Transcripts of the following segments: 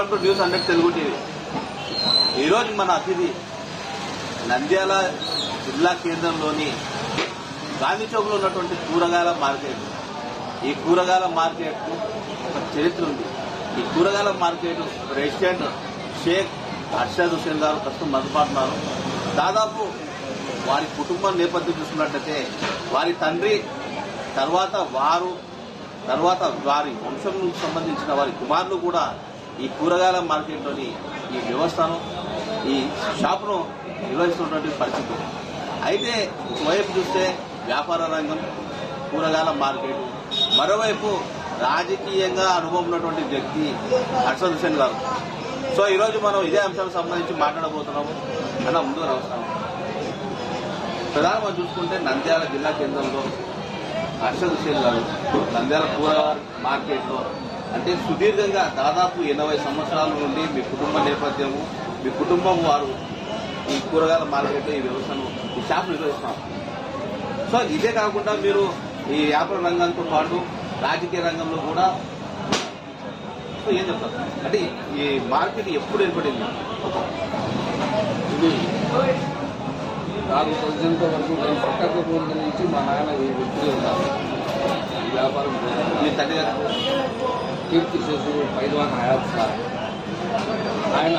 Welcome to news 100 Telugu TV. ఈరోజు మన అతిథి నంద్యాల జిల్లా కేంద్రంలోని గాంధీ చౌక్లో ఉన్నటువంటి కూరగాయల మార్కెట్. ఈ కూరగాయల మార్కెట్ ఒక చరిత్ర ఉంది. ఈ కూరగాయల మార్కెట్ ప్రెసిడెంట్ షేక్ అర్షద్ హుసేన్ గారు ప్రస్తుతం మద్దతున్నారు. దాదాపు వారి కుటుంబం నేపథ్యం చూసుకున్నట్లయితే వారి తండ్రి తర్వాత వారి వంశంకు సంబంధించిన వారి కుమారులు కూడా ఈ కూరగాయల మార్కెట్లోని ఈ వ్యవస్థను ఈ షాపును నిర్వహిస్తున్నటువంటి పరిస్థితి. అయితే ఒకవైపు చూస్తే వ్యాపార రంగం, కూరగాయల మార్కెట్, మరోవైపు రాజకీయంగా అనుభవం ఉన్నటువంటి వ్యక్తి అర్షద్ హుసేన్ గారు. సో ఈరోజు మనం ఇదే అంశానికి సంబంధించి మాట్లాడబోతున్నాము. అలా ముందుగా నమస్కారం. ప్రధానంగా చూసుకుంటే నంద్యాల జిల్లా కేంద్రంలో అర్షద్ హుసేన్ గారు నంద్యాల కూరగాయల మార్కెట్లో అంటే సుదీర్ఘంగా దాదాపు 80 సంవత్సరాల నుండి మీ కుటుంబ నేపథ్యము, మీ కుటుంబం వారు ఈ కూరగాయల మార్కెట్లో ఈ వ్యవస్థను ఈ షాప్ నిర్వహిస్తున్నారు. సో ఇదే కాకుండా మీరు ఈ వ్యాపార రంగంతో పాటు రాజకీయ రంగంలో కూడా సో ఏం చెప్తారు అంటే ఈ మార్కెట్ ఎప్పుడు ఏర్పడింది? ఇది నాకు తెలిసినంత వరకు నేను పక్కకు రోజుల నుంచి మా నాయన ఈ వృత్తిలో ఉన్నారు. ఈ వ్యాపారం మీ తండ్రి గారు కీర్తి చేసి పైల్వాన్ హయాత్ సార్ ఆయన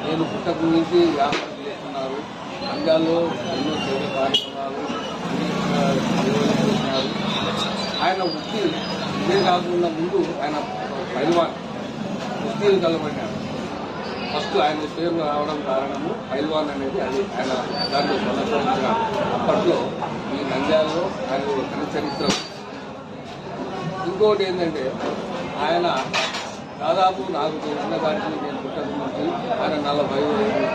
నేను పుట్టక నుంచి వ్యాపారం చేస్తున్నారు. నంద్యాలలో ఎన్నో సేవ కార్యక్రమాలు చేస్తున్నారు. ఆయన వృత్తి ఇదే కాకుండా ముందు ఆయన పైల్వాన్ వృత్తిని కలబడినాడు. ఫస్ట్ ఆయన పేరు రావడం కారణము పైల్వాన్ అనేది అది ఆయన దాంట్లో కొనసాగించాడు. అప్పట్లో ఈ నంద్యాలలో ఆయన ఘన చరిత్ర. ఇంకోటి ఏంటంటే ఆయన దాదాపు నాకు ఉన్నదానికి నేను పుట్టక ఆయన 40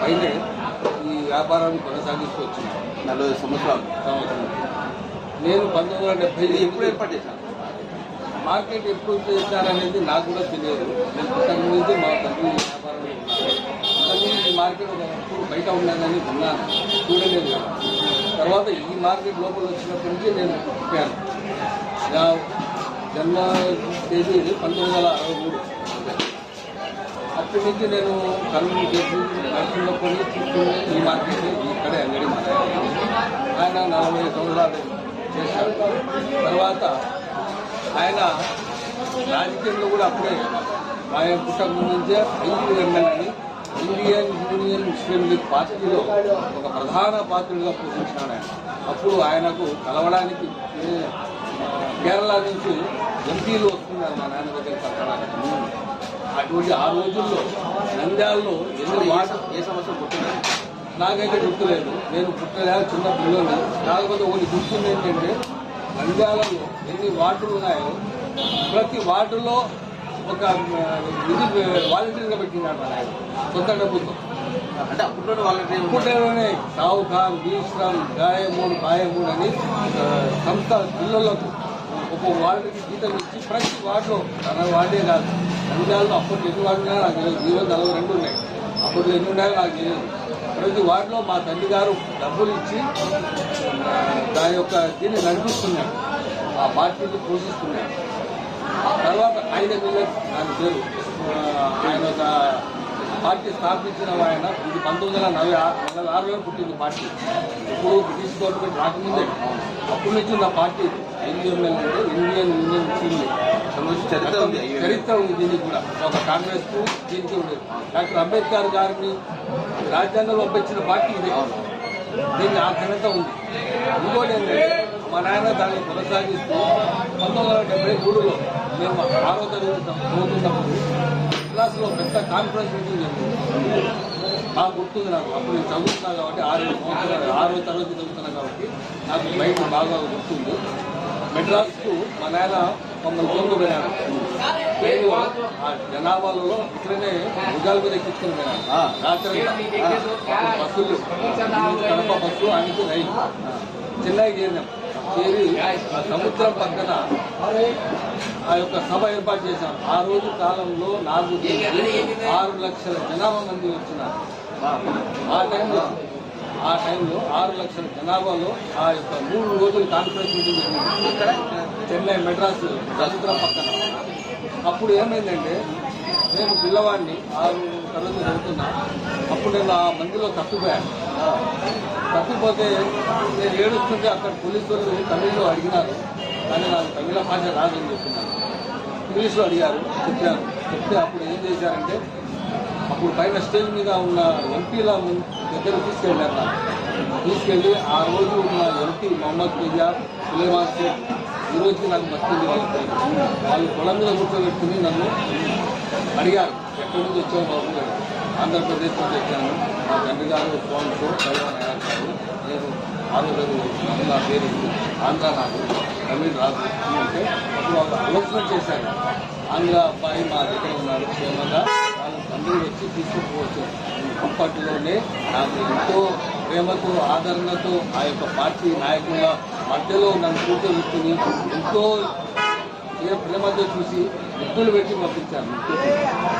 పైనే ఈ వ్యాపారాన్ని కొనసాగిస్తూ వచ్చినాను. 40 సంవత్సరాలు. నేను 1970 ఎప్పుడు ఏర్పాటు చేశాను మార్కెట్ ఎప్పుడు చేశారనేది నాకు కూడా తెలియదు. నేను పుట్టక నుంచి మా తండ్రి వ్యాపారంలో ఉన్నాను. ఈ మార్కెట్ ఒకప్పుడు బయట ఉన్నదని విన్నాను, చూడలేదు కదా. తర్వాత ఈ మార్కెట్ లోపల వచ్చినప్పటి నుంచి నేను పుట్టాను. నా జన్మ తేదీ 1963. అప్పటి నుంచి నేను కర్నూలు చేసి నడుచున్నప్పటి నుంచి ఈ మార్కెట్ ఇక్కడే అంగడి ఆయన 40 సంవత్సరాలు చేశాడు. తర్వాత ఆయన రాజకీయంలో కూడా అప్పుడే ఆయన పుట్టక నుంచే IUML అని ఇండియన్ యూనియన్ ముస్లిం లీగ్ పార్టీలో ఒక ప్రధాన పాత్రగా పోషించాడు ఆయన. అప్పుడు ఆయనకు కలవడానికి కేరళ నుంచి ఎంపీలు వస్తున్నారు మా నాన్న దగ్గర కలవడానికి. అటువంటి ఆ రోజుల్లో నంద్యాలలో ఎన్ని ఏ సంవత్సరం పుట్టినారు నాకైతే గుర్తులేదు. నేను పుట్టలే చిన్న పిల్లలు. కాకపోతే ఒకటి గుర్తుంది ఏంటంటే నంద్యాలలో ఎన్ని వార్డులు ఉన్నాయో ప్రతి వార్డులో ఒక ఇది వాలంటీర్గా పెట్టినాడు ఆయన సొంత డబ్బుతో. అంటే అప్పట్లో వాలంటీర్ అప్పట్లోనే సావుఖాన్, బీశ్రామ్, గాయమూడ్ అని సంస్థ పిల్లలకు ఒక్కొక్క వార్డుకి జీతం ఇచ్చి ప్రతి వార్డులో తన వార్డే కాదు నంద్యాలలో అప్పట్లో ఎన్ని వార్డు ఉన్నాయో నాకు తెలియదు. 42 ఉన్నాయి. అప్పట్లో ఎన్ని ఉన్నాయో నాకు తెలియదు. ప్రతి వార్డులో మా తండ్రి గారు డబ్బులు ఇచ్చి దాని యొక్క దీన్ని నడిపిస్తున్నాడు, ఆ పార్టీని పోషిస్తున్నాడు. తర్వాత ఆయన దాని పేరు ఆయన ఒక పార్టీ స్థాపించిన ఆయన. ఇది 1946లో పుట్టింది పార్టీ. ఇప్పుడు బ్రిటిష్ గవర్నమెంట్ రాకముందే అప్పటి నుంచి ఉన్న పార్టీ IUML అంటే ఇండియన్ యూనియన్ ముస్లిం లీగ్. చరిత్ర ఉంది దీనికి కూడా. ఒక కాంగ్రెస్ కు దీనికి ఉండేది. డాక్టర్ అంబేద్కర్ గారిని రాజ్యాంగంలో పంపించిన పార్టీ ఇదే. దీనికి ఆ ఘనత ఉంది. ఇంకోటి ఏంటంటే మా నాయన దాన్ని కొనసాగిస్తూ 1973లో మేము 6వ తరగతి చదువుతున్నప్పుడు క్లాసులో పెద్ద కాన్ఫరెన్స్ మీటింగ్ జరిగింది. బాగా గుర్తుంది నాకు. అప్పుడు నేను చదువుతున్నా కాబట్టి 6వ తరగతి చదువుతున్నా కాబట్టి నాకు బయట బాగా గుర్తుంది. మెడ్రాస్కు మా నాయన మమ్మల్ని తోలుకుపోయాడు. నేను ఆ జనాభాలో ఇట్లనే భుజాల మీద ఎక్కించుకుని పోయాను. రాత్రి బస్సులు, కడప బస్సు ఆయనకు రైలు. చెన్నై చేరినాం. చేరి సముద్రం పక్కన ఆ యొక్క సభ ఏర్పాటు చేశాం. ఆ రోజు కాలంలో నాకు 6 లక్షల జనాభా మంది వచ్చినారు. ఆ టైంలో 6 లక్షల జనాభాలో ఆ యొక్క 3 రోజులు కాన్ఫరెన్స్ మీటింగ్ జరిగింది. ఇక్కడ చెన్నై మెడ్రాస్ సముద్రం పక్కన. అప్పుడు ఏమైందంటే నేను పిల్లవాడిని 6 తరగతి చదువుతున్నా. అప్పుడు నేను ఆ మందిలో తప్పిపోయాను. తప్పిపోతే నేను ఏడుస్తుంటే అక్కడ పోలీసు వాళ్ళు తమిళ్లో అడిగినారు, కానీ నాకు తమిళ భాష రాదని చెప్తున్నాను. ఇంగ్లీష్లో అడిగారు, చెప్పాను. చెప్తే అప్పుడు ఏం చేశారంటే అప్పుడు పైన స్టేజ్ మీద ఉన్న ఎంపీల దగ్గర తీసుకెళ్ళారు. నాకు తీసుకెళ్ళి ఆ రోజు ఉన్న ఎంపీ మొహమ్మద్ మిర్జా, సులేమాన్ షేక్, ఈరోజుకి నాకు మర్చింది వాళ్ళు పొలం మీద కూర్చోబెట్టుకుని నన్ను అడిగారు, ఎక్కడి నుంచి వచ్చావు బాబు గారు. ఆంధ్రప్రదేశ్ నుంచి వచ్చాను, మా తండ్రి గారు ఫోన్తో చదవనయ్యారు. నేను 6వ తరగతి నా పేరు ఆంధ్ర, నాకు తమిళ్ రాదు అంటే అప్పుడు వాళ్ళు అనౌన్స్మెంట్ చేశారు, ఆంధ్ర అబ్బాయి మా దగ్గర ఉన్నాడు క్షేమంగా, వాళ్ళు తండ్రి వచ్చి తీసుకుపోవచ్చు. అప్పట్లోనే నాకు ఎంతో ప్రేమతో ఆదరణతో ఆ యొక్క పార్టీ నాయకుల మధ్యలో నన్ను కూర్చోబెట్టుకుని ఎంతో ప్రేమతో చూసి ముద్దులు పెట్టి పంపించాను.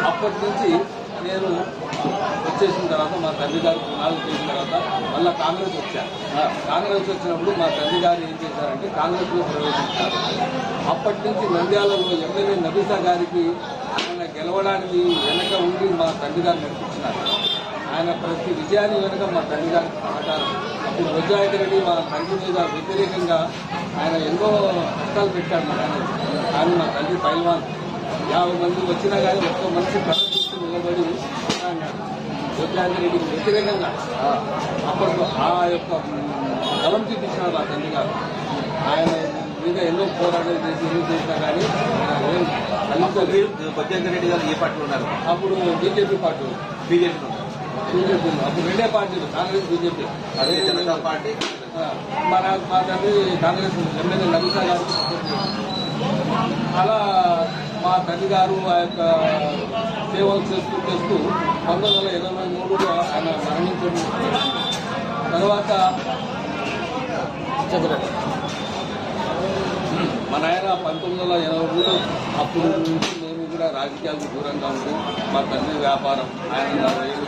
అప్పటి నుంచి నేను వచ్చేసిన తర్వాత మా తండ్రి గారు పునాదులు చేసిన తర్వాత మళ్ళీ కాంగ్రెస్ వచ్చాను. కాంగ్రెస్ వచ్చినప్పుడు మా తండ్రి గారు ఏం చేశారంటే కాంగ్రెస్లో ప్రవేశించారు. అప్పటి నుంచి నంద్యాలలో ఎమ్మెల్యే నబీసా గారికి ఆయన గెలవడానికి వెనక ఉండి మా తండ్రి గారు నడిపించినారు. ఆయన ప్రతి విజయాన్ని వెనుక మా తండ్రి గారికి సహకారం. అప్పుడు రోజాయితీ రెడ్డి మా తండ్రి మీద వ్యతిరేకంగా ఆయన ఎన్నో కష్టాలు పెట్టాడు మా నాన్న. కానీ మా తండ్రి పైల్వాన్ 50 మంది వచ్చినా కానీ ఒక్క మనిషి కథ చూస్తూ నిలబడి అన్నాడు రోజాయితీ రెడ్డికి వ్యతిరేకంగా. అప్పట్లో ఆ యొక్క బలం చూపించినాడు మా తండ్రి గారు. ఆయన మీద ఎన్నో పోరాటాలు చేసి ఎన్నో చేసినా కానీ రోజాయితీ రెడ్డి గారు ఏ పార్టీలో ఉన్నారు? అప్పుడు బీజేపీ పార్టీలో. బీజేపీలో అప్పుడు 2 పార్టీలు, కాంగ్రెస్ బీజేపీ. అదే జనతా పార్టీ. మా తండ్రి కాంగ్రెస్ ఎమ్మెల్యే నబీసా గారికి సపోర్ట్ చేశారు. అలా మా తండ్రి గారు ఆ యొక్క సేవలు చేస్తూ 1983లో ఆయన మరణించడం తర్వాత మా నాయన 1983లో అప్పుడు నుంచి మేము కూడా రాజకీయాలకు దూరంగా ఉండి మా తండ్రి వ్యాపారం, ఆయన 40 ఏళ్ళు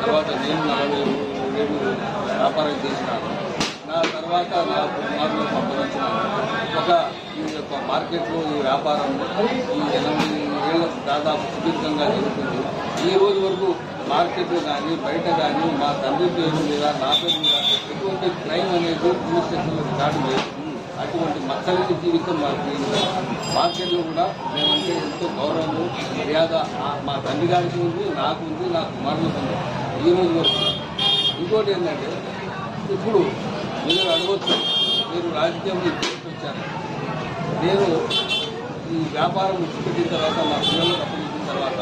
తర్వాత నేను 40 ఏళ్ళు వ్యాపారం చేసినాను. నా తర్వాత నా కుమారులు సంపాదించినాను. ఈ యొక్క మార్కెట్లో ఈ వ్యాపారం ఈ 8 ఏళ్ళకు దాదాపు సుదీర్ఘంగా జరుగుతుంది. ఈ రోజు వరకు మార్కెట్లో కానీ బయట కానీ మా తండ్రి పేరు మీద నా పేరు మీద ఎటువంటి క్రైమ్ అనేది పోలీస్ స్టేషన్లో రికార్డు లేదు. అటువంటి మచ్చలేని జీవితం మాకు మార్కెట్లో కూడా మేమంటే ఎంతో గౌరవము మర్యాద మా తండ్రి గారికి ఉంది, నాకు ఉంది, నా కుమారులకు ఉంది ఈ రోజు వరకు. ఇంకోటి ఏంటంటే ఇప్పుడు మీరు అడగవచ్చు, మీరు రాజకీయంలో ఇప్పుడు వచ్చారు. నేను ఈ వ్యాపారం విడిచిపెట్టిన తర్వాత మా పిల్లలకు అప్పగించిన తర్వాత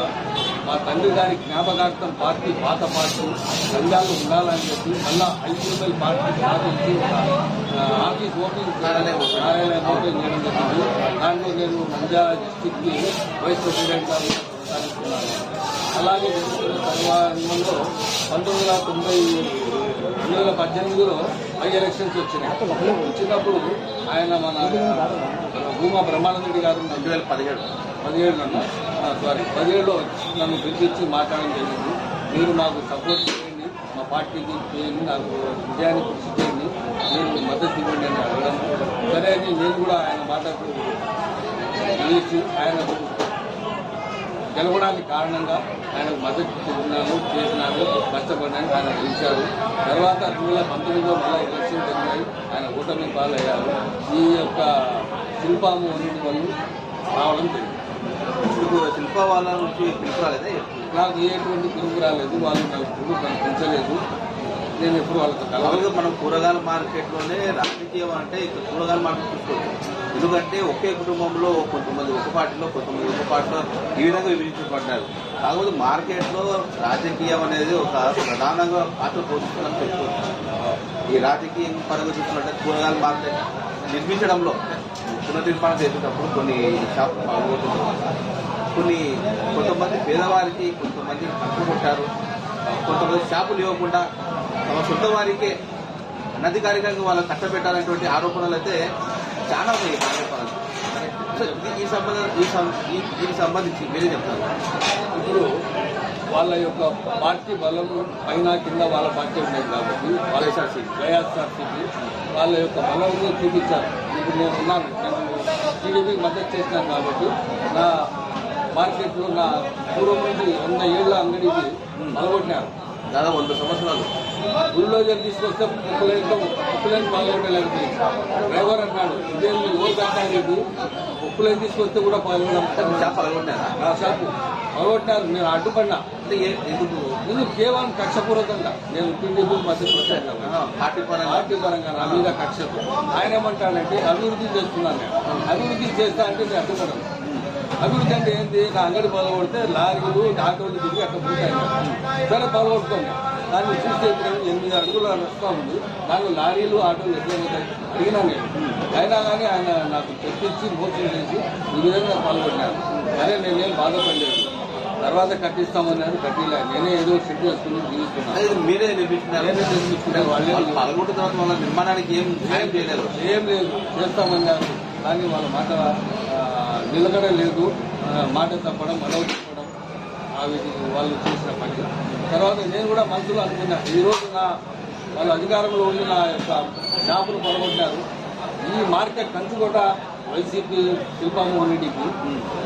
మా తండ్రి గారి జ్ఞాపకార్థం పార్టీ, పాత పార్టీ నంద్యాలలో ఉండాలని చెప్పి మళ్ళా ఐపీఎల్ పార్టీ స్థాపించి ఆఫీస్ ఓపెన్ కార్యాలయం ఓపెన్ చేయడం జరిగింది. దాంట్లో నేను నంద్యాల డిస్టిక్కి వైస్ ప్రెసిడెంట్గా కొనసాగిస్తున్నాను. అలాగే జరుగుతున్న తర్వాతలో 2018లో బై ఎలక్షన్స్ వచ్చినాయి. వచ్చినప్పుడు ఆయన మన భూమా బ్రహ్మానందరెడ్డి గారు 2017లో నన్ను పిలిపించి మాట్లాడడం జరిగింది. మీరు మాకు సపోర్ట్ చేయండి, మా పార్టీకి చేయండి, నాకు విజయాన్ని కృషి చేయండి, మీరు మద్దతు ఇవ్వండి అని అడగడం. సరే అని నేను కూడా ఆయన మాటకు నిలిచి ఆయన గెలవడానికి కారణంగా ఆయనకు మద్దతు చేసినాను, కష్టపడినాను. ఆయన గెలిచారు. తర్వాత 2019లో మళ్ళీ ఎలక్షన్ జరిగాయి. ఆయన ఓటమి పాలయ్యారు. ఈ యొక్క శిల్పాము అన్నింటి వల్ల రావడం జరిగింది. ఇప్పుడు శిల్పా వాళ్ళ నుంచి పిలుపు రాలేదా? నాకు ఎటువంటి పిలుపు రాలేదు. వాళ్ళు నాకు పెంచలేదు. నేను ఎప్పుడు వాళ్ళతో కలవగా మనం కూరగాయల మార్కెట్లోనే రాజకీయం అంటే ఇక్కడ కూరగాయల మార్కెట్ చూసుకోవచ్చు. ఎందుకంటే ఒకే కుటుంబంలో కొంతమంది ఒక పార్టీలో, కొంతమంది ఒక పార్టీలో ఈ విధంగా విభజించబడ్డారు. కాకపోతే మార్కెట్లో రాజకీయం అనేది ఒక ప్రధానంగా పాత్ర పోషిస్తుందని చెప్పుకోవచ్చు. ఈ రాజకీయం పరంగా చూసుకున్నట్టే కూరగాయల మార్కెట్ నిర్మించడంలో పునర్నిర్మాణం చేసేటప్పుడు కొన్ని షాపులు పాల్గొంటున్నారు. కొంతమంది పేదవారికి కొంతమంది కట్టుకుంటారు. కొంతమంది షాపులు ఇవ్వకుండా తమ సొంత వారికే అనధికారికంగా వాళ్ళని కట్టబెట్టాలనేటువంటి ఆరోపణలు అయితే చాలా ఉన్నాయి. దీనికి సంబంధించి మీరే చెప్తారు. ఇప్పుడు వాళ్ళ యొక్క పార్టీ బలం పైన కింద వాళ్ళ పార్టీ ఉండేది కాబట్టి వైఎస్ఆర్సీపీ వాళ్ళ యొక్క బలం చూపించారు. ఇప్పుడు నేను ఉన్నాను, నేను టీడీపీకి మద్దతు చేసినాను కాబట్టి నా మార్కెట్లో నా పూర్వం నుంచి 100 ఏళ్ల అంగడికి మొదలుపెట్టినారు. దాదాపు 100 సంవత్సరాలు బుల్డోజర్ తీసుకొస్తే ఉప్పులేని పాల్గొట్టలేకపోయింది. డ్రైవర్ అన్నాడు, ఇదే మీరు ఓ కట్టానికి ఉప్పులేని తీసుకొస్తే కూడా పాల్గొంటారా? నా షాపు మొదలుపెట్టినారు. నేను అడ్డుపడినా. ఎందుకు కేవలం కక్షపూర్వకంగా నేను టీడీపీ మద్దతు పార్టీ పరంగా నా మీద కక్షకు. ఆయన ఏమంటాడంటే అభివృద్ధి చేస్తున్నాను. నేను అభివృద్ధి చేస్తా అంటే నేను అడ్డుపడను. అభివృద్ధి అంటే ఏంటి? నా అంగడి పొలగొడితే లారీలు ఆటోలు తిరిగి అక్కడ పోతాయి. సరే పొలగొట్టుకోండి. దాన్ని చూస్తే 8 అడుగుల రస్తా ఉంది. దాన్ని లారీలు ఆటోలు ఎట్లా పోతాయి అడిగినా నేను. అయినా కానీ ఆయన నాకు తెప్పించి మోసం చేసి ఈ విధంగా పాల్గొన్నాను. సరే నేనేం బాధపడలేదు. తర్వాత కట్టిస్తామన్నారు, కట్టిలే. నేనే ఏదో షెడ్ వేసుకుని జీవిస్తున్నాను. మీరే నిర్మించుకున్నారు. వాళ్ళు పాల్గొట్టిన తర్వాత వాళ్ళ నిర్మాణానికి ఏం లేదు చేస్తామన్నారు. కానీ వాళ్ళ మాట నిలకడ లేదు. మాట తప్పడం, మనవ చెప్పడం వాళ్ళు చేసిన పని. తర్వాత నేను కూడా మనసులో అనుకున్నా, ఈరోజు వాళ్ళు అధికారంలో ఉండి నా యొక్క షాపులు పొలగొట్టారు. ఈ మార్కెట్ కంచుకోట వైసీపీ శిల్పామోహన్ రెడ్డికి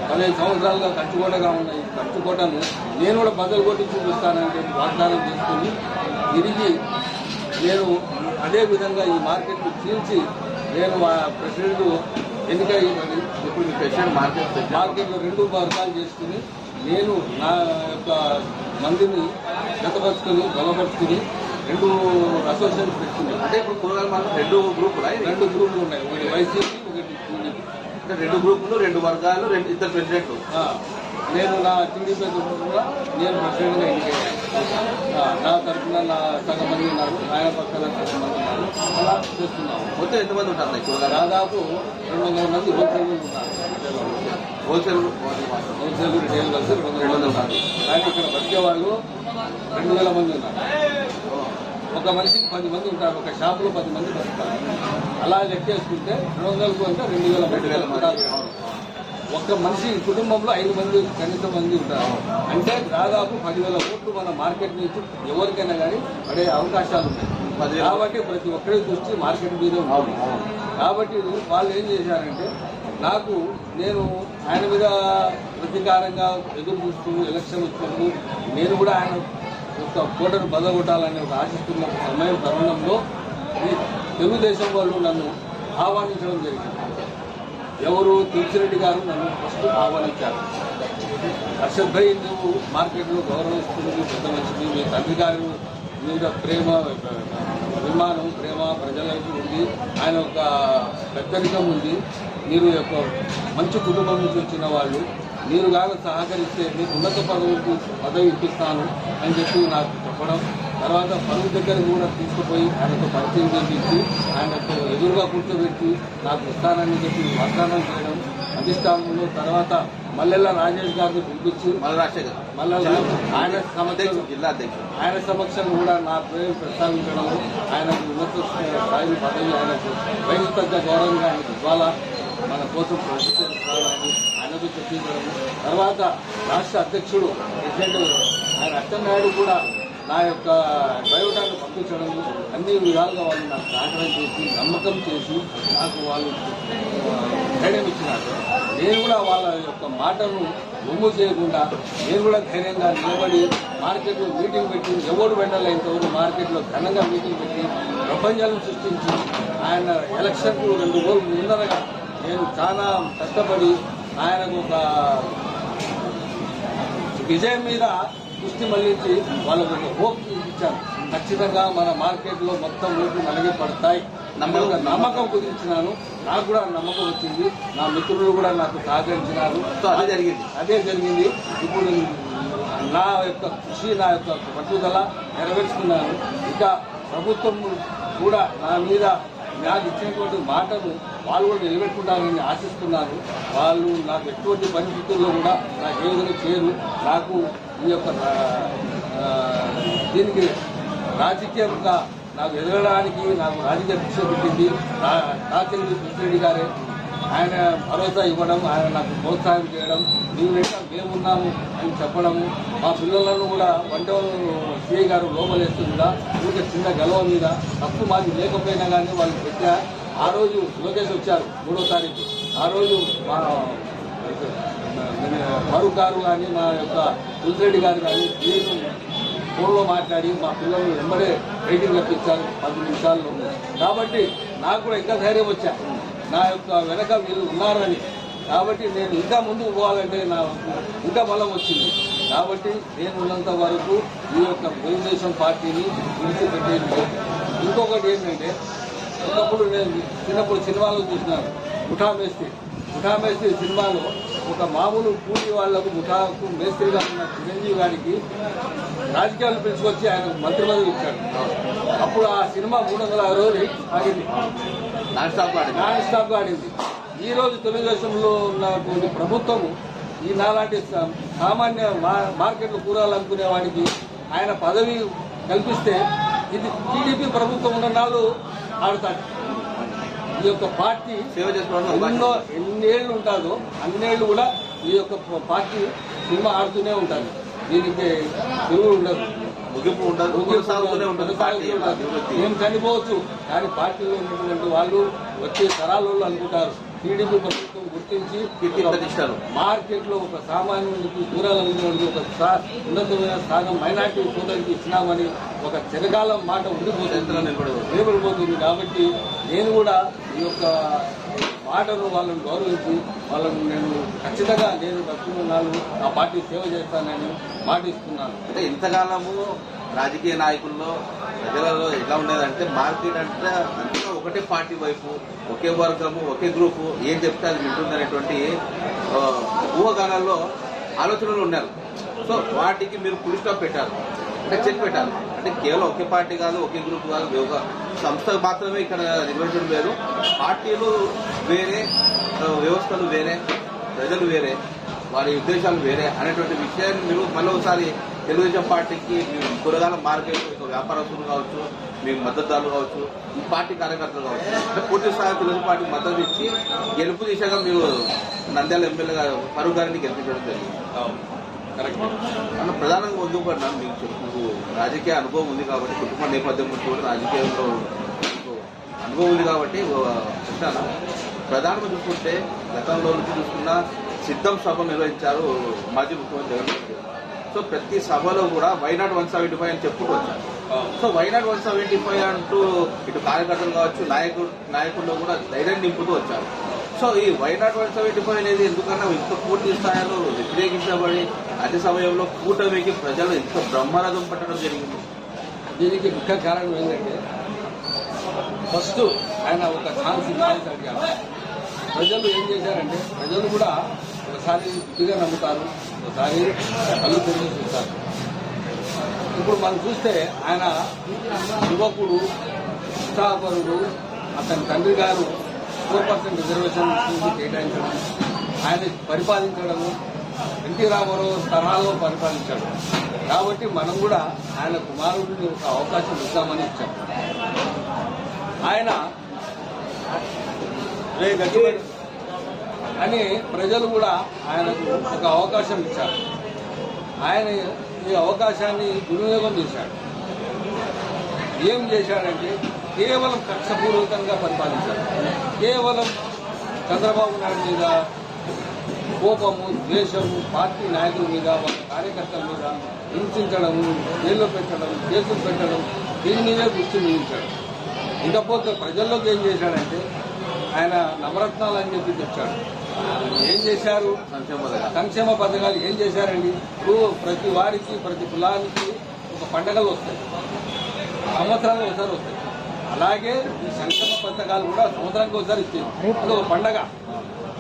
15 సంవత్సరాలుగా కంచుకోటగా ఉన్న ఈ కంచుకోటను నేను కూడా బదులు కొట్టి చూపిస్తానని వాగ్దానం చేసుకుని తిరిగి నేను అదే విధంగా ఈ మార్కెట్ను చీల్చి నేను ప్రెసిడెంట్ ఎన్నికయ్యిందని ఇప్పుడు ప్రెసిడెంట్ మార్కెట్లో 2 వర్గాలు చేసుకుని నేను నా యొక్క మందిని జతపరుచుకుని బలపరుచుకుని 2 అసోసియేషన్స్ పెట్టుకున్నాను. అంటే ఇప్పుడు కూరగాయల మార్కెట్ 2 గ్రూపులు ఉన్నాయి. ఒకటి వైసీపీ, ఒకటి టీడీపీ. అంటే 2 గ్రూపులు, 2 వర్గాలు, 2 ప్రెసిడెంట్లు. నేను నా టీడీపీ తరఫున నేను ప్రెసిడెంట్గా ఎన్నికయ్యాను. నా తరఫున నా సగం మంది ఉన్నారు, ఆయన పక్కన సగం మంది ఉన్నారు. అలా చేస్తున్నాము. మొత్తం ఎంతమంది ఉంటారు? దాదాపు 200 మంది హోల్సేల్ ఉన్నారు. హోల్సేల్ రిటైల్ కలిసి 200 ఉన్నారు. కానీ ఇక్కడ బతికే వాళ్ళు 2000 మంది ఉన్నారు. ఒక మనిషికి 10 మంది ఉంటారు. ఒక షాపులో 10 మంది బతుకుతారు. అలా లెక్కేసుకుంటే 200కు అంటే 2000 ఉంటారు. ఒక్క మనిషి కుటుంబంలో 5 మంది కనీసం మంది ఉంటారు. అంటే దాదాపు 10,000 ఓట్లు మన మార్కెట్ నుంచి ఎవరికైనా కానీ పడే అవకాశాలు ఉన్నాయి. కాబట్టి ప్రతి ఒక్కరి దృష్టి మార్కెట్ మీద ఉంటుంది. కాబట్టి వాళ్ళు ఏం చేశారంటే నేను ఆయన మీద ప్రతీకారంగా ఎదురు చూస్తూ ఎలక్షన్ వచ్చినప్పుడు నేను కూడా ఆయన యొక్క కోటను బదగొట్టాలని ఒక ఆశిస్తున్న తరుణంలో ఈ తెలుగుదేశం వాళ్ళు నన్ను ఆహ్వానించడం జరిగింది. ఎవరు? తులసిరెడ్డి గారు నన్ను ఫస్ట్ ఆహ్వానించారు. అర్షద్ భాయ్, నువ్వు మార్కెట్లో గౌరవిస్తుంది పెద్ద మంచిది, మీ తండ్రి గారు మీద అభిమానం ప్రేమ ప్రజలకు ఉంది, ఆయన ఒక పెద్దరికం ఉంది, మీరు యొక్క మంచి కుటుంబం నుంచి వచ్చిన వాళ్ళు, మీరు కాక సహకరిస్తే మీకు ఉన్నత పదవి ఇప్పిస్తాను అని చెప్పి నాకు చెప్పడం. తర్వాత పరువు దగ్గర కూడా తీసుకుపోయి ఆయనతో పరిచయం చేయించి ఆయనతో ఎదురుగా కూర్చోబెట్టి నాకు ఇస్తానని చెప్పి వాగ్దానం చేయడం అధిష్టానంలో. తర్వాత మల్లెల్ల రాజేష్ గారిని పిలిపించి ఆయన సమక్షంలో కూడా నా పేరు ప్రస్తావించడం, ఆయనకు ఉన్నత స్థాయి పదవి ఆయనకు వయసు తగ్గ గౌరవంగా ఆయనకు ఇవ్వాలా, మన కోసం ప్రొసీజర్ కావాలని ఆయనకు చెప్పించడం. తర్వాత రాష్ట్ర అధ్యక్షుడు ప్రెసిడెంట్ ఆయన అచ్చెన్నాయుడు కూడా నా యొక్క బయోడాను పంపించడం, అన్ని విధాలుగా వాళ్ళు నాకు సహకారం చేసి నమ్మకం చేసి నాకు వాళ్ళు ధైర్యం ఇచ్చినారు. నేను కూడా వాళ్ళ యొక్క మాటను ఒమ్ము చేయకుండా నేను కూడా ధైర్యంగా నిలబడి మార్కెట్లో మీటింగ్ పెట్టి ఎవరు వెళ్ళాలి ఇంతవరకు మార్కెట్లో ఘనంగా మీటింగ్ పెట్టి ప్రపంచాలను సృష్టించి ఆయన ఎలక్షన్కు 2 రోజులు ముందరగా నేను చాలా కష్టపడి ఆయనకు ఒక విజయం మీద దృష్టి మళ్లించి వాళ్ళకు ఒక హోప్ ఇచ్చాను. ఖచ్చితంగా మన మార్కెట్లో మొత్తం ఓట్లు నలిగి పడతాయి నమ్మకం కుదిరించినాను. నాకు కూడా నమ్మకం వచ్చింది. నా మిత్రులు కూడా నాకు సహకరించినారు. అదే జరిగింది. ఇప్పుడు నా యొక్క కృషి, నా యొక్క పట్టుదల నెరవేర్చుకున్నాను. ఇక ప్రభుత్వం కూడా నా మీద నాకు ఇచ్చినటువంటి మాటను వాళ్ళు కూడా నిలబెట్టుకుంటారని ఆశిస్తున్నాను. వాళ్ళు నాకు ఎటువంటి పరిస్థితుల్లో కూడా నాకు ఏ విధంగా చేయరు. నాకు ఈ యొక్క దీనికి రాజకీయంగా నాకు ఎదగడానికి నాకు రాజకీయ శిక్ష పెట్టింది కాకిరెడ్డి కృష్ణరెడ్డి గారే. ఆయన భరోసా ఇవ్వడం, ఆయన నాకు ప్రోత్సాహం చేయడం, మేమున్నాము అని చెప్పడము. మా పిల్లలను కూడా వంటలు సిఐ గారు లోపలేస్తూ కూడా ఊరికే చిన్న గెలవ మీద తప్పు మాది లేకపోయినా కానీ వాళ్ళు పెట్టా ఆ రోజు లోకేష్ వచ్చారు 3వ తారీఖు. ఆ రోజు మా ఫరూక్ గారు కానీ మా యొక్క తులసిరెడ్డి గారు కానీ నేను ఫోన్లో మాట్లాడి మా పిల్లలు వెంబడే రైటింగ్ రప్పించారు 10 నిమిషాల్లో. కాబట్టి నాకు కూడా ఇంకా ధైర్యం వచ్చా, నా యొక్క వెనక వీళ్ళు ఉన్నారని. కాబట్టి నేను ఇంకా ముందుకు పోవాలంటే నాకు ఇంకా బలం వచ్చింది. కాబట్టి నేను ఉన్నంత వరకు ఈ యొక్క తెలుగుదేశం పార్టీని విడిచిపెట్టేది లేదు. ఇంకొకటి ఏంటంటే, ఒకప్పుడు నేను చిన్నప్పుడు సినిమాలో చూసినాను ముఠా మేస్త్రి సినిమాలో ఒక మామూలు కూలి వాళ్లకు ముఠాకు మేస్త్రిగా ఉన్న చిరంజీవి గారికి రాజకీయాలు పిలుచుకొచ్చి ఆయన మంత్రి పదవి ఇచ్చాడు. అప్పుడు ఆ సినిమా 360 రోజులు ఆగింది, నాన్ స్టాప్ ఆడింది. ఈ రోజు తెలుగుదేశంలో ఉన్నటువంటి ప్రభుత్వము ఈ నాలాంటి సామాన్య మార్కెట్లో కూరలు అనుకునే వాడికి ఆయన పదవి కల్పిస్తే ఇది టీడీపీ ప్రభుత్వం ఉన్న నాళ్ళు ఆడతాడు. ఈ యొక్క పార్టీ ఎన్నేళ్లు ఉంటుందో అన్నేళ్లు కూడా ఈ యొక్క పార్టీ సినిమా ఆడుతూనే ఉంటుంది. దీనికి తిరుగు ఉండదు, ముగింపు ఉండదు. మేము చనిపోవచ్చు కానీ పార్టీలో ఉన్నటువంటి వాళ్ళు వచ్చే తరాల వాళ్ళు అనుకుంటారు టీడీపీ ప్రభుత్వం గుర్తించి మార్కెట్లో ఒక సామాన్యుడికి కూరలకి ఒక ఉన్నతమైన స్థానం మైనార్టీ సోదరికి ఇచ్చినామని ఒక చిరకాలం మాట నిలబడిపోతుంది. కాబట్టి నేను కూడా ఈ యొక్క మాటను వాళ్ళని గౌరవించి వాళ్ళను నేను ఖచ్చితంగా నేను బతుకున్నాను ఆ పార్టీ సేవ చేస్తానని మాటిస్తున్నాను. అంటే ఇంతకాలము రాజకీయ నాయకుల్లో ప్రజలలో ఎలా ఉండేదంటే మార్కెట్ అంటే అంతా ఒకటే పార్టీ వైపు, ఒకే వర్గము, ఒకే గ్రూపు, ఏం చెప్తే అది వింటుందనేటువంటి ఊహాగానాల్లో ఆలోచనలు ఉన్నారు. సో వాటికి మీరు ఫుల్ స్టాప్ పెట్టారు, అంటే చెక్ పెట్టారు. అంటే కేవలం ఒకే పార్టీ కాదు, ఒకే గ్రూప్ కాదు, ఒక సంస్థ మాత్రమే ఇక్కడ నిర్వహించడం లేదు. పార్టీలు వేరే, వ్యవస్థలు వేరే, ప్రజలు వేరే, వారి ఉద్దేశాలు వేరే అనేటువంటి విషయాన్ని మీరు మళ్ళీ ఒకసారి తెలుగుదేశం పార్టీకి కూరగాయల మార్కెట్ ఒక వ్యాపారస్తులు కావచ్చు, మీకు మద్దతుదారులు కావచ్చు, ఈ పార్టీ కార్యకర్తలు కావచ్చు, అంటే పూర్తి స్థాయి తెలుగుదేశం పార్టీకి మద్దతు ఇచ్చి గెలుపు దిశగా మీరు నంద్యాల ఎమ్మెల్యేగా ఫరూక్ గారిని గెలిపించడం జరిగింది. అన్న ప్రధానంగా ఎందుకన్నాను మీకు రాజకీయ అనుభవం ఉంది కాబట్టి, కుటుంబ నేపథ్యం నుంచి కూడా రాజకీయంలో అనుభవం ఉంది కాబట్టి చెప్తాను. ప్రధానంగా చూసుకుంటే గతంలో నుంచి చూసుకున్న సిద్ధం సభ నిర్వహించారు మాజీ ముఖ్యమంత్రి జగన్మోహన్ రెడ్డి. సో ప్రతి సభలో కూడా వైనాట్ 175 అని చెప్పుకోవచ్చు. సో వైనాట్ 175 అంటూ ఇటు కార్యకర్తలు కావచ్చు, నాయకుల్లో కూడా ధైర్యం నింపుతూ వచ్చారు. సో ఈ వైనాట్ 175 అనేది ఎందుకన్నా ఇంత పూర్తి స్థాయిలో వ్యతిరేకించబడి అదే సమయంలో కూటమికి ప్రజలు ఇంత బ్రహ్మరథం పట్టడం జరిగింది. దీనికి ముఖ్య కారణం ఏంటంటే, ఫస్ట్ ఆయన ఒక ఛాన్స్ అడిగారు. ప్రజలు ఏం చేశారంటే, ప్రజలు కూడా ఒకసారి గుడ్డిగా నమ్ముతారు, ఒకసారి కళ్ళు తెరిచి చూస్తారు. ఇప్పుడు మనం చూస్తే ఆయన యువకుడు, ఉత్సాహపరుడు, అతని తండ్రి గారు 4% రిజర్వేషన్ కేటాయించడం, ఆయన పరిపాలించడము, ఎన్టీ రామారావు తరాల్లో పరిపాలించాడు. కాబట్టి మనం కూడా ఆయన కుమారుడిని ఒక అవకాశం ఇద్దామని ఇచ్చాం. ఆయన అని ప్రజలు కూడా ఆయనకు ఒక అవకాశం ఇచ్చారు. ఆయన ఈ అవకాశాన్ని దుర్వినియోగం చేశాడు. ఏం చేశాడంటే, కేవలం కక్షపూర్వకంగా పరిపాలించాడు. కేవలం చంద్రబాబు నాయుడు మీద కోపము, ద్వేషము, పార్టీ నాయకుల మీద, వాళ్ళ కార్యకర్తల మీద హింసించడము, జైల్లో పెట్టడం, కేసులు పెట్టడం, దీని మీదే దృష్టి నిలిచాడు. ఇకపోతే ప్రజల్లోకి ఏం చేశాడంటే, ఆయన నవరత్నాలు అని చెప్పి తెచ్చాడు. ఏం చేశారు? సంక్షేమ పథకాలు ఏం చేశారండి? ఇప్పుడు ప్రతి వారికి, ప్రతి కులానికి ఒక పండగలు వస్తాయి, సంవత్సరానికి ఒకసారి వస్తాయి. అలాగే ఈ సంక్షేమ పథకాలు కూడా సంవత్సరానికి ఒకసారి ఇచ్చేది, అది ఒక పండగ.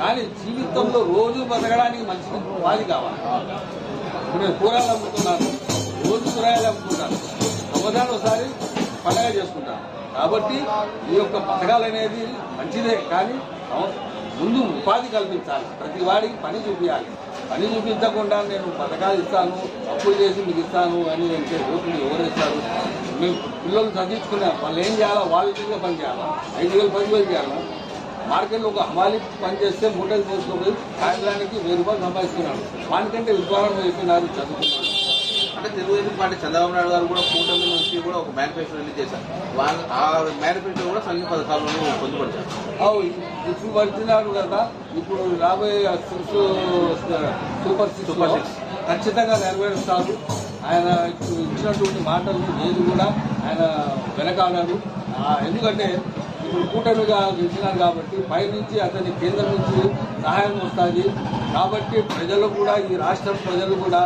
కానీ జీవితంలో రోజు బతకడానికి మనిషికి ఉపాధి కావాలి. ఇప్పుడు నేను కూరగాయలు అమ్ముతున్నాను, రోజు కూరగాయలు అమ్ముకుంటాను, సంవత్సరానికి ఒకసారి పండగ చేసుకుంటాను. కాబట్టి ఈ యొక్క పథకాలు అనేది మంచిదే, కానీ ముందు ఉపాధి కల్పించాలి. ప్రతి వాడికి పని చూపించాలి. పని చూపించకుండా నేను పథకాలు ఇస్తాను, అప్పులు చేసి మీకు ఇస్తాను అని అంటే ఓట్లు ఎవరు ఇస్తారు? మేము పిల్లలు చదివించుకున్నా, వాళ్ళు ఏం చేయాలా? వాళ్ళ ఇంటిగా పని చేయాలా? 5,000 10,000 చేయాలా? మార్కెట్లో ఒక హమాలి పని చేస్తే మూటలు తీసుకుపోయి సాయంత్రానికి 1000 రూపాయలు సంపాదిస్తున్నాడు. వానికంటే విద్వానం అయిపోయినారు, చదువుకున్నారు. అంటే తెలుగుదేశం పార్టీ చంద్రబాబు నాయుడు గారు కూడా కూటమి నుంచి కూడా ఒక మేనిఫెస్టో రిలీజ్ చేశారు. ఆ మేనిఫెస్టో కూడా సంఘ పథకాలను పొందుపరిచారు. ఇప్పుడు పడుతున్నారు కదా, ఇప్పుడు రాబోయే సూపర్ సిక్స్ ఖచ్చితంగా నెరవేరుస్తారు. ఆయన ఇప్పుడు ఇచ్చినటువంటి మాటలు ఏది కూడా ఆయన వెనకాడారు. ఎందుకంటే ఇప్పుడు కూటమిగా గెలిచినారు కాబట్టి పైనుంచి అతని కేంద్రం నుంచి సహాయం వస్తుంది. కాబట్టి ప్రజలు కూడా, ఈ రాష్ట్రం ప్రజలు కూడా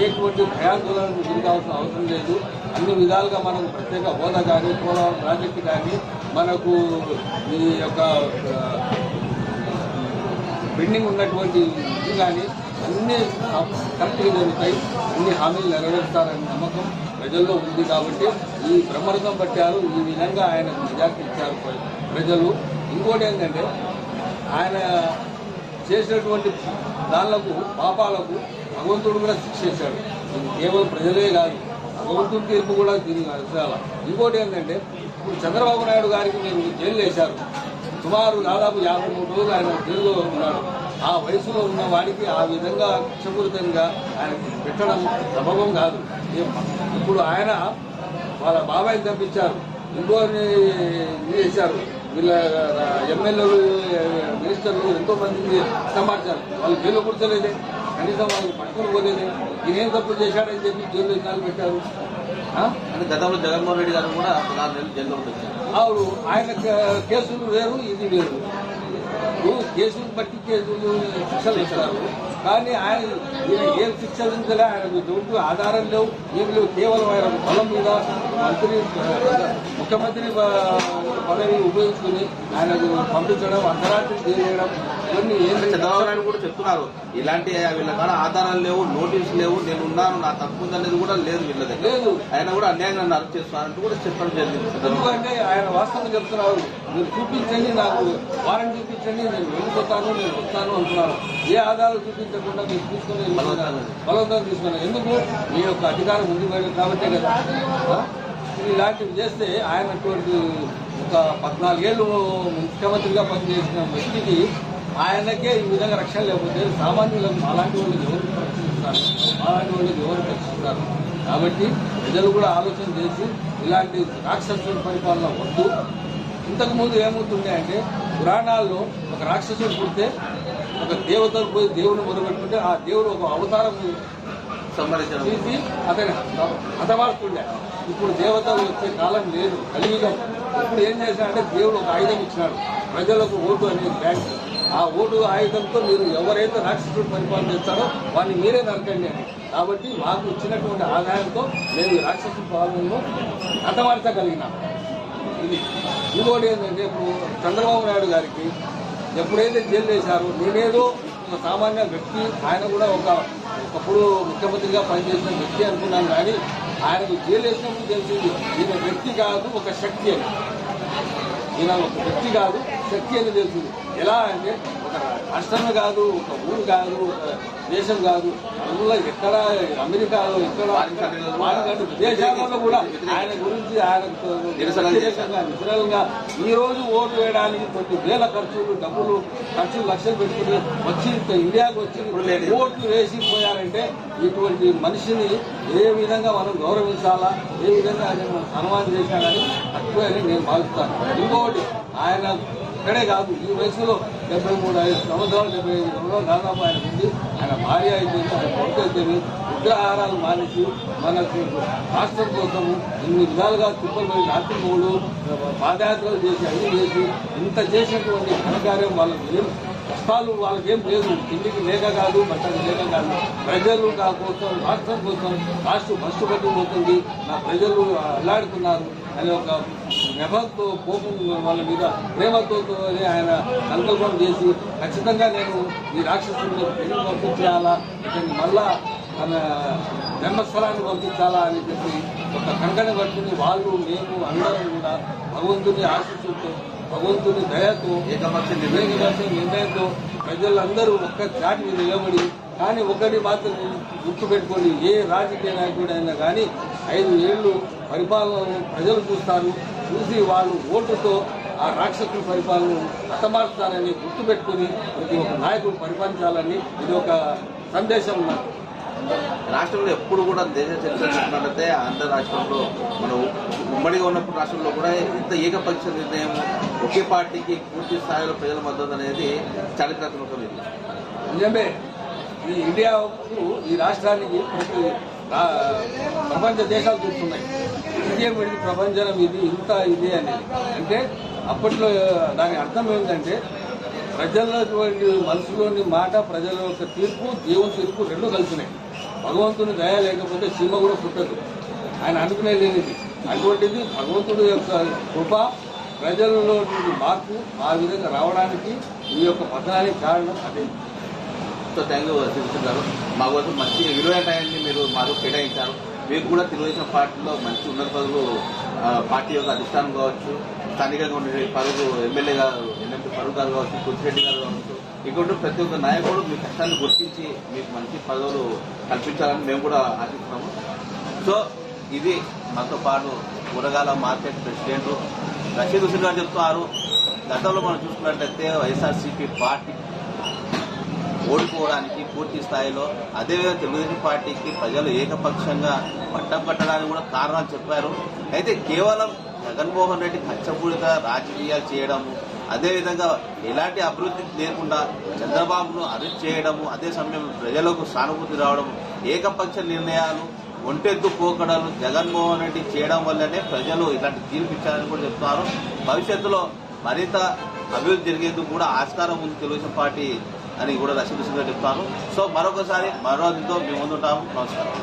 ఎటువంటి భయాందోళనకు గురి కావాల్సిన అవసరం లేదు. అన్ని విధాలుగా మనకు ప్రత్యేక హోదా కానీ, పోలవరం ప్రాజెక్టు కానీ, మనకు ఈ యొక్క పెండింగ్ ఉన్నటువంటి ఇది కానీ అన్నీ కరెక్ట్గా జరుగుతాయి. అన్ని హామీలు నెరవేరుస్తారనే నమ్మకం ప్రజల్లో ఉంది. కాబట్టి ఈ బ్రహ్మరథం పట్టారు. ఈ విధంగా ఆయన మెజార్టీ ఇచ్చారు ప్రజలు. ఇంకోటి ఏంటంటే ఆయన చేసినటువంటి దాళ్లకు, పాపాలకు భగవంతుడు కూడా శిక్ష చేశాడు. కేవలం ప్రజలే కాదు, భగవంతుడి తీర్పు కూడా దీనికి అర్థాల. ఇంకోటి ఏంటంటే ఇప్పుడు చంద్రబాబు నాయుడు గారికి మీరు జైలు వేశారు. సుమారు దాదాపు 53 రోజులు ఆయన జైలులో ఉన్నాడు. ఆ వయసులో ఉన్న వాడికి ఆ విధంగా విషపూరితంగా ఆయన పెట్టడం సంభవం కాదు. ఇప్పుడు ఆయన వాళ్ళ బాబాయిని తప్పించారు, ఇంకోని చేశారు. వీళ్ళ ఎమ్మెల్యేలు, మినిస్టర్లు ఎంతో మందిని ఇష్టమార్చారు. వాళ్ళు జైల్లో కూర్చోలేదే, కనీసం వాళ్ళకి పట్టుకుని పోలేదే. ఈయనేం తప్పు చేశాడని చెప్పి జైల్లో ఇన్నాళ్ళు పెట్టారు. అంటే గతంలో జగన్మోహన్ రెడ్డి గారు కూడా 4 నెలలు జైల్లో వచ్చారు. అవును, ఆయన కేసులు వేరు, ఇది వేరు. కేసులు బట్టి కేసులు శిక్షలు ఇస్తారు. కానీ ఆయన ఏం శిక్ష విధించలే. ఆయనకు ఎటువంటి ఆధారం లేవు, ఏం లేవు. కేవలం ఆయన బలం మీద ముఖ్యమంత్రి పదవి ఉపయోగించుకుని ఆయనకు పంపించడం, అర్ధరాత్రి చేయడం, ఇవన్నీ ఏం చంద్రబాబు నాయుడు కూడా చెప్తున్నారు. ఇలాంటి వీళ్ళ కాడ ఆధారాలు లేవు, నోటీసులు లేవు, నేను ఉన్నాను, నా తప్పు ఉందనేది కూడా లేదు వీళ్ళ దగ్గర. లేదు, ఆయన కూడా అన్యాయంగా నన్ను అరెస్ట్ చేస్తున్నారంటూ కూడా చెప్పడం జరిగింది. ఎందుకంటే ఆయన వాస్తవం చెప్తున్నారు. మీరు చూపించండి, నాకు వారెంట్ చూపించండి, నేను వెళ్ళిపోతాను, నేను వస్తాను అంటున్నారు. ఏ ఆధారాలు చూపించకుండా మీరు తీసుకుని బలవంతం తీసుకున్నారు. ఎందుకు? మీ యొక్క అధికారం ఉంది కాబట్టే కదా. ఇలాంటివి చేస్తే ఆయన అటువంటి ఒక 14 ఏళ్ళు ముఖ్యమంత్రిగా పనిచేసిన వ్యక్తికి ఆయనకే ఈ విధంగా రక్షణ లేకపోతే సామాన్యులకు అలాంటి వాళ్ళకి ఎవరు రక్షిస్తారు? అలాంటి వాళ్ళకి ఎవరు రక్షిస్తారు? కాబట్టి ప్రజలు కూడా ఆలోచన చేసి ఇలాంటి రాక్షసుల పరిపాలన వద్దు. ఇంతకుముందు ఏమవుతుండే అంటే పురాణాల్లో ఒక రాక్షసుడు పుడితే ఒక దేవతలు పోయి దేవుని మొదలుపెట్టుకుంటే ఆ దేవుడు ఒక అవతారం తీసి అతని హతమారుతుండే. ఇప్పుడు దేవతలు వచ్చే కాలం లేదు, కలియుగం. ఇప్పుడు ఏం చేశాడంటే దేవుడు ఒక ఆయుధం ఇచ్చినాడు, ప్రజలకు ఓటు అనేది బ్యాంక్. ఆ ఓటు ఆయుధంతో మీరు ఎవరైతే రాక్షసుడు పరిపాలన చేస్తారో వాడిని మీరే నరకండి అని. కాబట్టి మాకు ఇచ్చినటువంటి ఆదాయంతో మేము ఈ రాక్షసుల పాలనలో హతమార్చగలిగినాం. ఇది ఇంకోటి ఏంటంటే ఇప్పుడు చంద్రబాబు నాయుడు గారికి ఎప్పుడైతే జైలు వేశారో, నేనేదో ఒక సామాన్య వ్యక్తి, ఆయన కూడా ఒకప్పుడు ముఖ్యమంత్రిగా పనిచేసిన వ్యక్తి అనుకున్నాను. కానీ ఆయనకు జైలు వేసినప్పుడు తెలిసింది ఈయన వ్యక్తి కాదు, ఒక శక్తి అని. ఈయన ఒక వ్యక్తి కాదు, శక్తి అని తెలిసింది. ఎలా అంటే ఒక రాష్ట్రమే కాదు, ఒక ఊరు కాదు, ఒక దేశం కాదు, అందులో ఎక్కడ అమెరికాలో ఎక్కడ విదేశాలలో కూడా ఆయన గురించి ఆయనకు నిరసనగా ఈ రోజు ఓటు వేయడానికి కొన్ని వేల డబ్బులు లక్షలు పెట్టుకుని వచ్చి ఇండియాకు వచ్చి ఓట్లు వేసిపోయారంటే ఇటువంటి మనిషిని ఏ విధంగా మనం గౌరవించాలా, ఏ విధంగా ఆయన మనం సన్మానం చేసినా కానీ తక్కువే అని నేను భావిస్తాను. ఇంకొకటి ఆయన ఇక్కడే కాదు, ఈ వయసులో 73 సంవత్సరాలు 75 సంవత్సరాలు దాదాపు ఆయన ఉంది. ఆయన భార్య అయిపోయింది, ఆయన కొడుకు అయిపోయింది. విగ్రహారాలు మానేసి మనకు రాష్ట్రం కోసము ఇన్ని విధాలుగా తిప్పలు రాత్రి మూడు పాదయాత్రలు చేసి అన్ని చేసి ఇంత చేసినటువంటి ఘనకార్యం వాళ్ళకి ఏం కష్టాలు వాళ్ళకేం లేదు. ఇంటికి లేక కాదు, బట్టలు లేక కాదు, ప్రజలు కోసం, రాష్ట్రం కోసం రాష్ట్రం కష్టపడిపోతుంది, నా ప్రజలు అల్లాడుతున్నారు అనే ఒక నెపంతో, కోపం వాళ్ళ మీద ప్రేమతో ఆయన సంకల్పం చేసి ఖచ్చితంగా నేను ఈ రాక్షసుని పెళ్లి పంపించాలా, ఇతన్ని మళ్ళా తన జన్మస్థలాన్ని పంపించాలా అని చెప్పి ఒక కంకణ పట్టుకుని వాళ్ళు, మేము అందరం కూడా భగవంతుని ఆశీస్సులతో, భగవంతుని దయతో, ఏకపక్ష నిర్ణయంతో ప్రజలందరూ ఒక్క చాటి మీద నిలబడి, కానీ ఒకటి మాత్రం గుర్తుపెట్టుకోండి, ఏ రాజకీయ నాయకుడైనా కానీ 5 ఏళ్ళు పరిపాలనను ప్రజలు చూస్తారు. చూసి వాళ్ళు ఓటుతో ఆ రాక్షసుల పరిపాలనను హతమార్చుతారని గుర్తుపెట్టుకుని ప్రతి ఒక్క నాయకుడు పరిపాలించాలని ఇది ఒక సందేశం నాకు. రాష్ట్రంలో ఎప్పుడు కూడా దేశ చరిత్ర చూసినట్లయితే ఆంధ్ర రాష్ట్రంలో మనం ఉమ్మడిగా ఉన్నప్పుడు రాష్ట్రంలో కూడా ఇంత ఏకపక్ష నిర్ణయం ఒకే పార్టీకి పూర్తి స్థాయిలో ప్రజల మద్దతు అనేది చారిత్రాత్మకమైంది. నిజమే. ఈ ఇండియాకు ఈ రాష్ట్రానికి ప్రపంచ దేశాలు చూస్తున్నాయి. ఇదే వీడికి ప్రపంచం ఇది ఇంత ఇది అనేది. అంటే అప్పట్లో దాని అర్థం ఏమిటంటే ప్రజల్లో మనసులోని మాట, ప్రజల యొక్క తీర్పు, దేవుని తీర్పు రెండు కలిసినాయి. భగవంతుని దయ లేకపోతే సీమ కూడా పుట్టదు. ఆయన అనుకునే లేనిది. అటువంటిది భగవంతుడి యొక్క కృప, ప్రజలలో మార్పు ఆ విధంగా రావడానికి ఈ యొక్క పతనానికి కారణం అదే. సో థ్యాంక్ యూ శ్రీకృష్ణ గారు. మా కోసం మంచి విలువైన టైంని మీరు మాకు కేటాయించారు. మీరు కూడా తెలుగుదేశం పార్టీలో మంచి ఉన్నత పదవులు, పార్టీ యొక్క అధిష్టానం కావచ్చు, స్థానికంగా ఉండే పరుగు ఎమ్మెల్యే గారు, ఎన్ఎంపీ పరుగు గారు కావచ్చు, తులసిరెడ్డి గారు కావచ్చు, ఇక్కడ ప్రతి ఒక్క నాయకుడు మీ కష్టాన్ని గుర్తించి మీకు మంచి పదవులు కల్పించాలని మేము కూడా ఆశిస్తున్నాము. సో ఇది మనతో పాటు కూరగాయల మార్కెట్ ప్రెసిడెంట్ రషీద్ హుసేన్ గారు చెప్తున్నారు. గతంలో మనం చూసుకున్నట్లయితే వైఎస్ఆర్సీపీ పార్టీ ఓడిపోవడానికి పూర్తి స్థాయిలో, అదేవిధంగా తెలుగుదేశం పార్టీకి ప్రజలు ఏకపక్షంగా పట్టం కట్టడానికి కూడా కారణాలు చెప్పారు. అయితే కేవలం జగన్మోహన్ రెడ్డి కచ్చపూడిత రాజకీయాలు చేయడము, అదేవిధంగా ఎలాంటి అభివృద్ధి లేకుండా చంద్రబాబును అరెస్ట్ చేయడము, అదే సమయంలో ప్రజలకు సానుభూతి రావడం, ఏకపక్ష నిర్ణయాలు, ఒంటెద్దు పోకడాలు జగన్మోహన్ రెడ్డి చేయడం వల్లనే ప్రజలు ఇలాంటి తీర్పు ఇచ్చారని కూడా చెప్తున్నారు. భవిష్యత్తులో మరింత అభివృద్ధి జరిగేందుకు కూడా ఆస్కారం ఉంది తెలుగుదేశం పార్టీ అని కూడా రషీద్ హుసేన్ గారు చెప్తాను. సో మరొకసారి మరో దీంతో మేము ముందుంటాము. నమస్కారం.